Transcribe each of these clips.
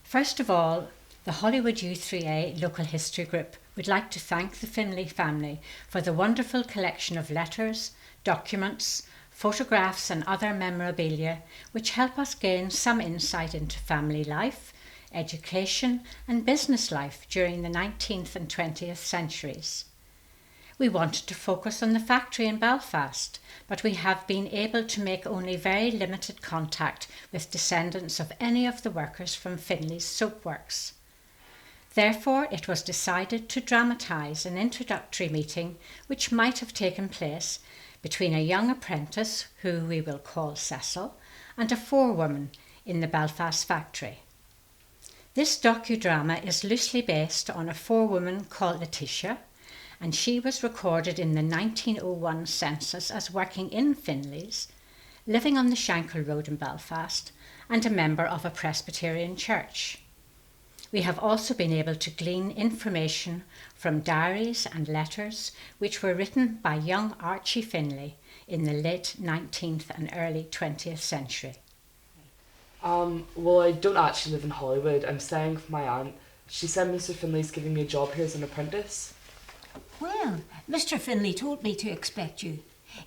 First of all, the Holywood U3A Local History Group would like to thank the Finlay family for the wonderful collection of letters, documents, photographs and other memorabilia which help us gain some insight into family life, education and business life during the 19th and 20th centuries. We wanted to focus on the factory in Belfast, but we have been able to make only very limited contact with descendants of any of the workers from Finlay Soap Works. Therefore, it was decided to dramatise an introductory meeting which might have taken place between a young apprentice, who we will call Cecil, and a forewoman in the Belfast factory. This docudrama is loosely based on a forewoman called Letitia, and she was recorded in the 1901 census as working in Finlay's, living on the Shankill Road in Belfast, and a member of a Presbyterian church. We have also been able to glean information from diaries and letters which were written by young Archie Finlay in the late 19th and early 20th century. Well, I don't actually live in Hollywood. I'm staying with my aunt. She said Mr. Finlay's giving me a job here as an apprentice. Well, Mr. Finlay told me to expect you.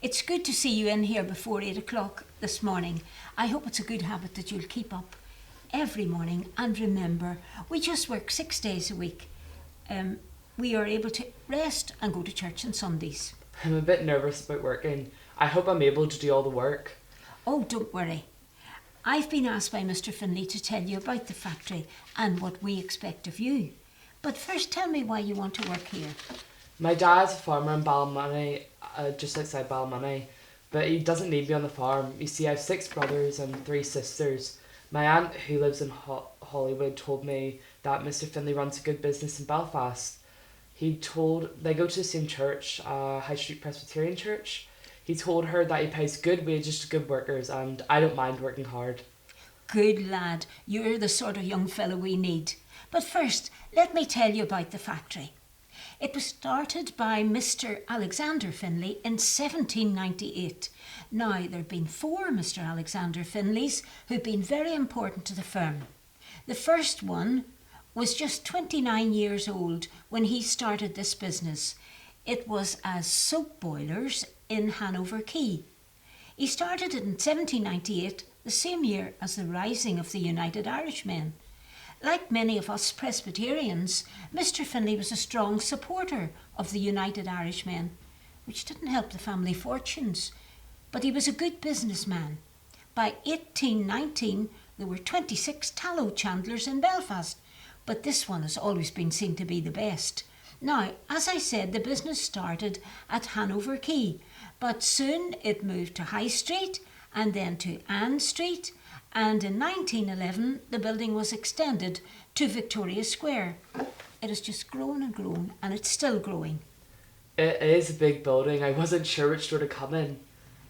It's good to see you in here before 8 o'clock this morning. I hope it's a good habit that you'll keep up every morning. And remember, we just work 6 days a week. We are able to rest and go to church on Sundays. I'm a bit nervous about working. I hope I'm able to do all the work. Oh, don't worry. I've been asked by Mr. Finlay to tell you about the factory and what we expect of you. But first tell me why you want to work here. My dad's a farmer in Balmoney, just outside Balmoney, but he doesn't need me on the farm. You see, I have 6 brothers and 3 sisters. My aunt, who lives in Holywood, told me that Mr. Finlay runs a good business in Belfast. They go to the same church, High Street Presbyterian Church. He told her that he pays good wages to good workers, and I don't mind working hard. Good lad, you're the sort of young fellow we need. But first, let me tell you about the factory. It was started by Mr. Alexander Finlay in 1798. Now, there have been 4 Mr. Alexander Finlays who've been very important to the firm. The first one was just 29 years old when he started this business. It was as soap boilers in Hanover Quay. He started it in 1798, the same year as the rising of the United Irishmen. Like many of us Presbyterians, Mr. Finlay was a strong supporter of the United Irishmen, which didn't help the family fortunes, but he was a good businessman. By 1819, there were 26 tallow chandlers in Belfast, but this one has always been seen to be the best. Now, as I said, the business started at Hanover Quay, but soon it moved to High Street and then to Ann Street, and in 1911 the building was extended to Victoria Square. It has just grown and grown, and it's still growing. It is a big building. I wasn't sure which door to come in.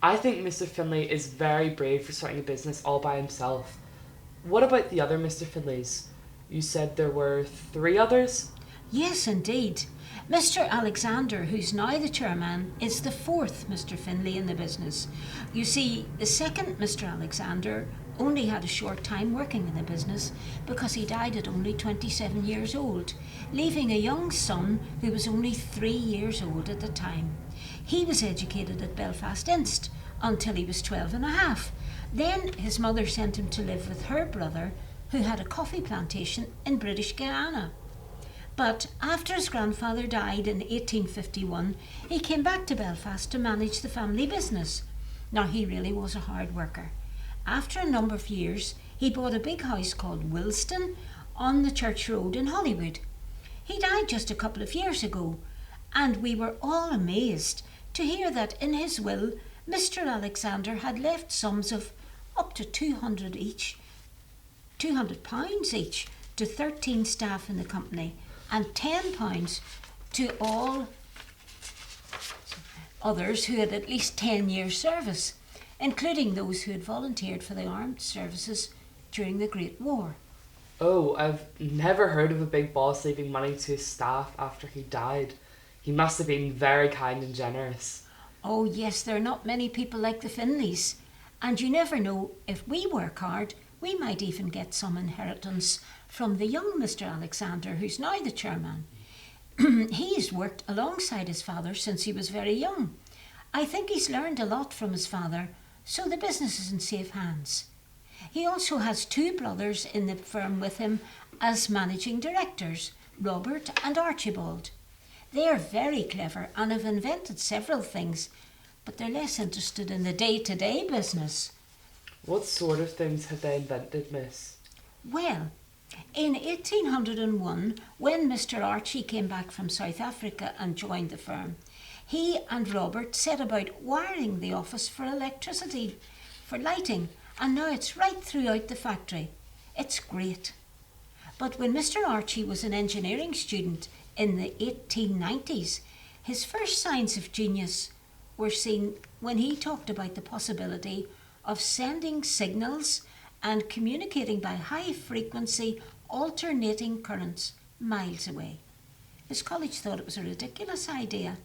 I think Mr. Finlay is very brave for starting a business all by himself. What about the other Mr. Finlays? You said there were 3 others? Yes, indeed. Mr. Alexander, who's now the chairman, is the 4th Mr. Finlay in the business. You see, the second Mr. Alexander only had a short time working in the business because he died at only 27 years old, leaving a young son who was only 3 years old at the time. He was educated at Belfast Inst until he was 12 and a half. Then his mother sent him to live with her brother, who had a coffee plantation in British Guiana. But after his grandfather died in 1851, he came back to Belfast to manage the family business. Now, he really was a hard worker. After a number of years, he bought a big house called Wilston on the Church Road in Holywood. He died just a couple of years ago, and we were all amazed to hear that in his will, Mr. Alexander had left sums of up to £200 each to 13 staff in the company, and £10 to all others who had at least 10 years service, including those who had volunteered for the armed services during the Great War. Oh, I've never heard of a big boss leaving money to his staff after he died. He must have been very kind and generous. Oh yes, there are not many people like the Finleys, and you never know, if we work hard, we might even get some inheritance from the young Mr. Alexander, who's now the chairman. He's worked alongside his father since he was very young. I think he's learned a lot from his father, so the business is in safe hands. He also has two brothers in the firm with him as managing directors, Robert and Archibald. They are very clever and have invented several things, but they're less interested in the day-to-day business. What sort of things have they invented, miss? Well, in 1801, when Mr. Archie came back from South Africa and joined the firm, he and Robert set about wiring the office for electricity, for lighting, and now it's right throughout the factory. It's great. But when Mr. Archie was an engineering student in the 1890s, his first signs of genius were seen when he talked about the possibility of sending signals and communicating by high-frequency alternating currents miles away. His college thought it was a ridiculous idea.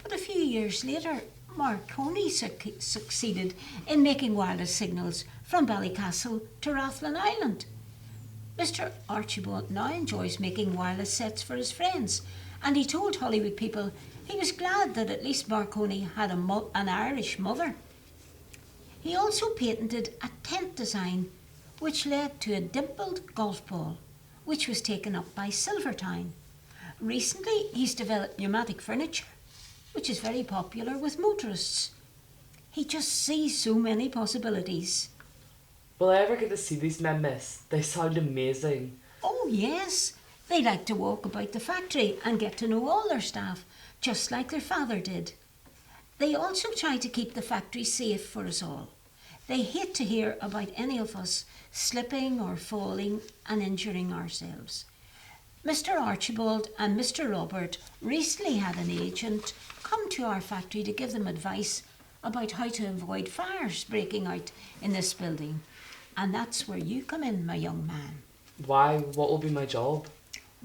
But a few years later, Marconi succeeded in making wireless signals from Ballycastle to Rathlin Island. Mr. Archibald now enjoys making wireless sets for his friends, and he told Hollywood people he was glad that at least Marconi had an Irish mother. He also patented a tent design which led to a dimpled golf ball, which was taken up by Silvertown. Recently, he's developed pneumatic furniture, which is very popular with motorists. He just sees so many possibilities. Will I ever get to see these men, miss? They sound amazing. Oh yes, they like to walk about the factory and get to know all their staff, just like their father did. They also try to keep the factory safe for us all. They hate to hear about any of us slipping or falling and injuring ourselves. Mr. Archibald and Mr. Robert recently had an agent come to our factory to give them advice about how to avoid fires breaking out in this building. And that's where you come in, my young man. Why? What will be my job?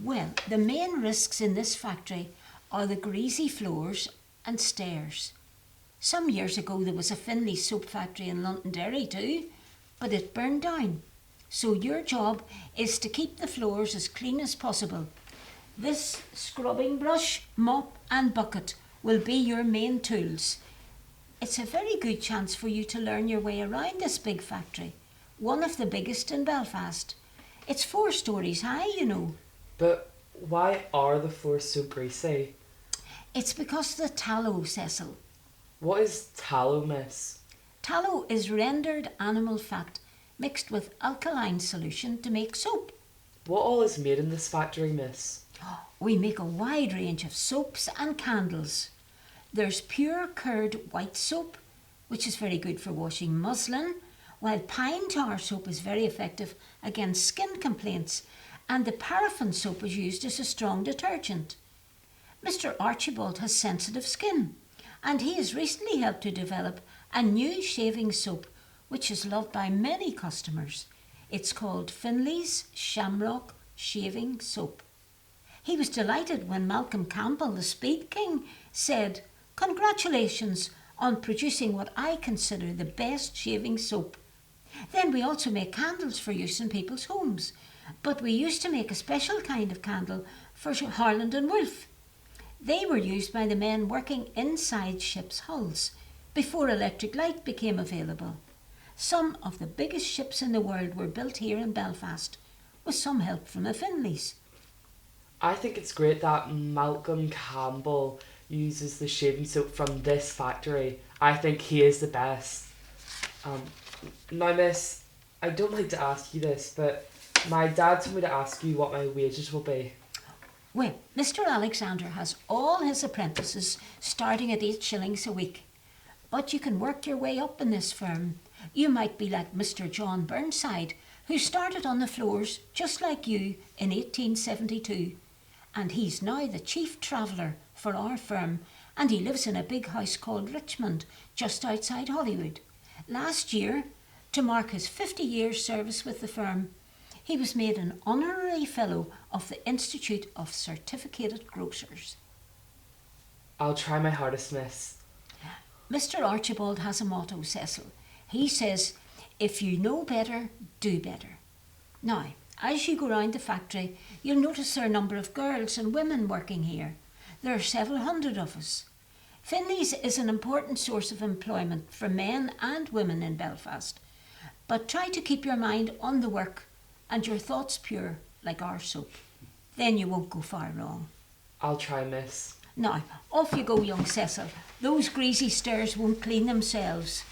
Well, the main risks in this factory are the greasy floors and stairs. Some years ago there was a Finlay Soap factory in Londonderry too, but it burned down. So your job is to keep the floors as clean as possible. This scrubbing brush, mop and bucket will be your main tools. It's a very good chance for you to learn your way around this big factory, one of the biggest in Belfast. It's 4 stories high, you know. But why are the floors so greasy? It's because of the tallow, Cecil. What is tallow, miss? Tallow is rendered animal fat mixed with alkaline solution to make soap. What all is made in this factory, miss? We make a wide range of soaps and candles. There's pure curd white soap, which is very good for washing muslin, while pine tar soap is very effective against skin complaints, and the paraffin soap is used as a strong detergent. Mr. Archibald has sensitive skin, and he has recently helped to develop a new shaving soap which is loved by many customers. It's called Finley's Shamrock Shaving Soap. He was delighted when Malcolm Campbell, the Speed King, said, "Congratulations on producing what I consider the best shaving soap." Then we also make candles for use in people's homes, but we used to make a special kind of candle for Harland and Wolff. They were used by the men working inside ships' hulls before electric light became available. Some of the biggest ships in the world were built here in Belfast, with some help from the Finleys. I think it's great that Malcolm Campbell uses the shaving soap from this factory. I think he is the best. Now, miss, I don't like to ask you this, but my dad told me to ask you what my wages will be. Well, Mr. Alexander has all his apprentices starting at 8 shillings a week. But you can work your way up in this firm. You might be like Mr. John Burnside, who started on the floors just like you in 1872. And he's now the chief traveller for our firm, and he lives in a big house called Richmond, just outside Holywood. Last year, to mark his 50 years service with the firm, he was made an honorary fellow of the Institute of Certificated Grocers. I'll try my hardest, miss. Mr. Archibald has a motto, Cecil. He says, "If you know better, do better." Now, As you go round the factory, you'll notice there are a number of girls and women working here. There are several hundred of us. Finley's is an important source of employment for men and women in Belfast. But try to keep your mind on the work and your thoughts pure like our soap. Then you won't go far wrong. I'll try, miss. Now, off you go, young Cecil. Those greasy stairs won't clean themselves.